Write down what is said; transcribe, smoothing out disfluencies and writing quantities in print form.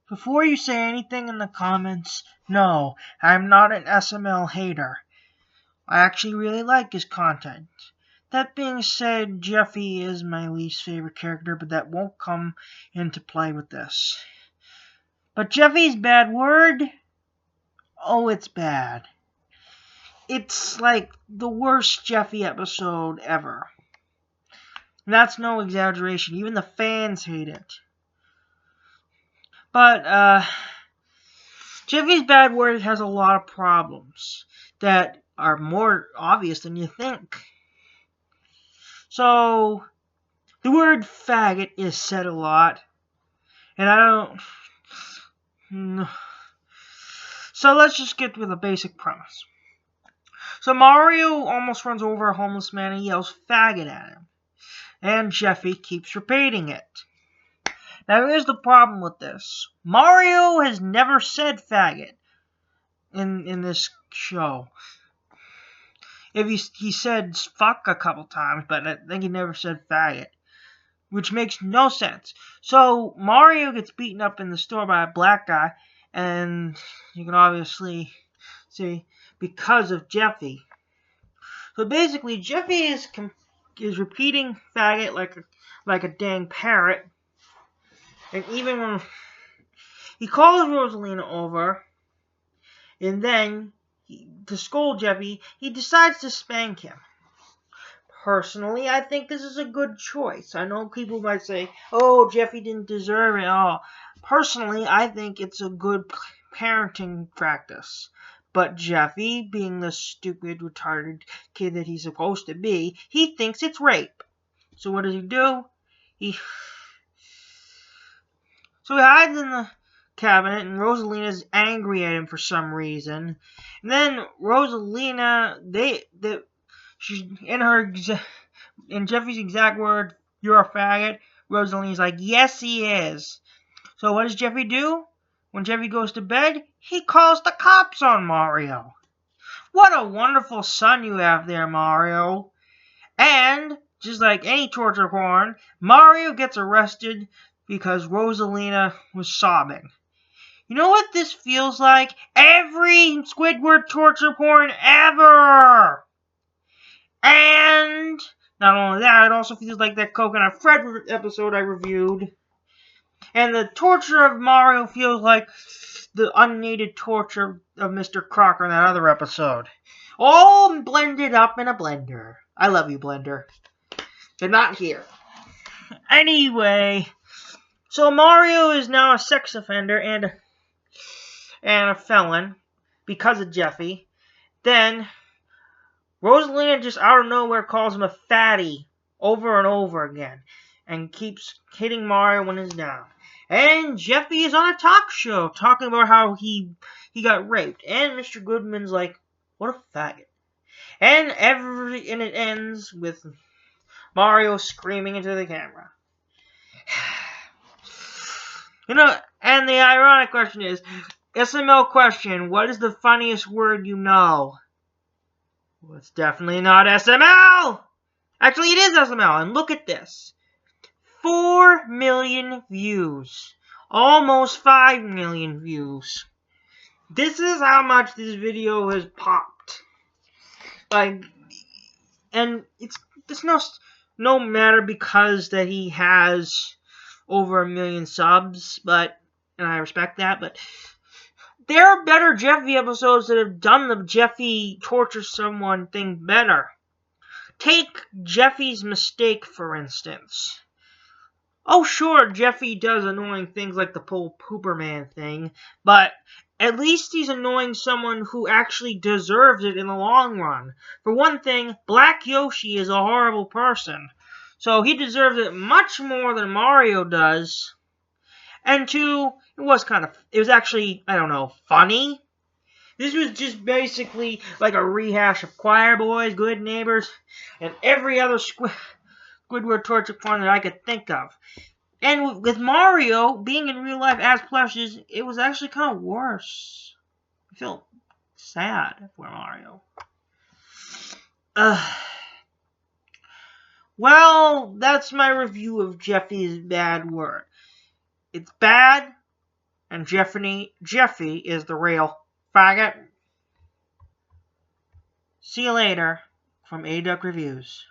Before you say anything in the comments, no, I'm not an SML hater. I actually really like his content. That being said, Jeffy is my least favorite character, but that won't come into play with this. But Jeffy's bad word? Oh, it's bad. It's like the worst Jeffy episode ever. And that's no exaggeration. Even the fans hate it. But, Jeffy's bad word has a lot of problems that are more obvious than you think. So, the word faggot is said a lot. And I don't... So let's just get with a basic premise. So Mario almost runs over a homeless man and yells faggot at him. And Jeffy keeps repeating it. Now here's the problem with this. Mario has never said faggot in this show. If he said fuck a couple times, but I think he never said faggot. Which makes no sense. So Mario gets beaten up in the store by a black guy, and you can obviously see because of Jeffy. So basically, Jeffy is repeating faggot like a dang parrot, and even when he calls Rosalina over, and then to scold Jeffy, he decides to spank him. Personally, I think this is a good choice. I know people might say, oh, Jeffy didn't deserve it all. Personally, I think it's a good parenting practice. But Jeffy, being the stupid, retarded kid that he's supposed to be, he thinks it's rape. So what does he do? So he hides in the cabinet, and Rosalina's angry at him for some reason. And then Rosalina, she's in Jeffy's exact word, you're a faggot. Rosalina's like, yes, he is. So what does Jeffy do? When Jeffy goes to bed, he calls the cops on Mario. What a wonderful son you have there, Mario. And, just like any torture porn, Mario gets arrested because Rosalina was sobbing. You know what this feels like? Every Squidward torture porn ever! And not only that, it also feels like that Coconut Fred episode I reviewed. And the torture of Mario feels like the unneeded torture of Mr. Crocker in that other episode. All blended up in a blender. I love you, Blender. They're not here. Anyway, so Mario is now a sex offender and a felon because of Jeffy. Then Rosalina just out of nowhere calls him a fatty over and over again and keeps hitting Mario when he's down. And Jeffy is on a talk show talking about how he got raped. And Mr. Goodman's like, what a faggot. And it ends with Mario screaming into the camera. And the ironic question is, SML question, what is the funniest word you know? Well, it's definitely not SML! Actually, it is SML, and look at this. 4 million views. Almost 5 million views. This is how much this video has popped. And it's no matter because that he has over 1 million subs, and I respect that, but there are better Jeffy episodes that have done the Jeffy torture someone thing better. Take Jeffy's mistake, for instance. Oh, sure, Jeffy does annoying things like the Pole Pooper Man thing, but at least he's annoying someone who actually deserves it in the long run. For one thing, Black Yoshi is a horrible person, so he deserves it much more than Mario does. And two, it was actually, I don't know, funny. This was just basically like a rehash of Choir Boys, Good Neighbors, and every other Squidward torture porn that I could think of. And with Mario being in real life as plushes, it was actually kind of worse. I feel sad for Mario. Well, that's my review of Jeffy's bad word. It's bad, and Jeffy is the real faggot. See you later from Aduck Reviews.